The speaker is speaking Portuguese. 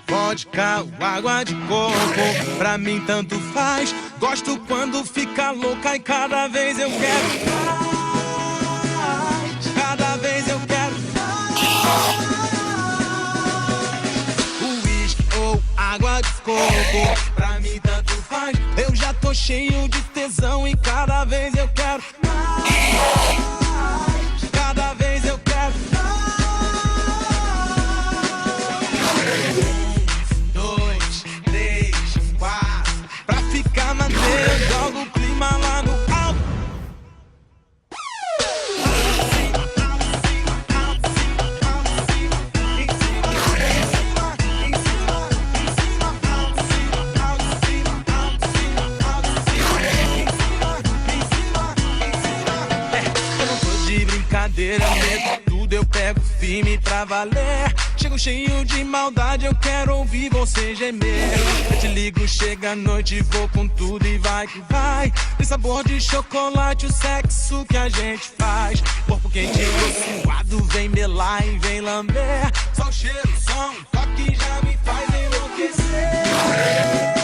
Vodka ou água de coco, pra mim tanto faz. Gosto quando fica louca e cada vez eu quero mais. Cada vez eu quero mais. Uísque ou água de coco, pra mim tanto faz. Eu já tô cheio de tesão e cada vez eu quero mais. Cada vez eu quero mais. 1, 2, 3, 4. Pra ficar maneiro, joga o clima lá no alto. Eu não tô de brincadeira, meto tudo, eu pego firme pra valer. Chego cheio de maldade, eu quero ouvir você gemer. Eu te ligo, chega a noite, vou com tudo e vai que vai. Tem sabor de chocolate, o sexo que a gente faz. Corpo quente, tô suado, vem melar e vem lamber. Só o cheiro, som, toque já me faz enlouquecer.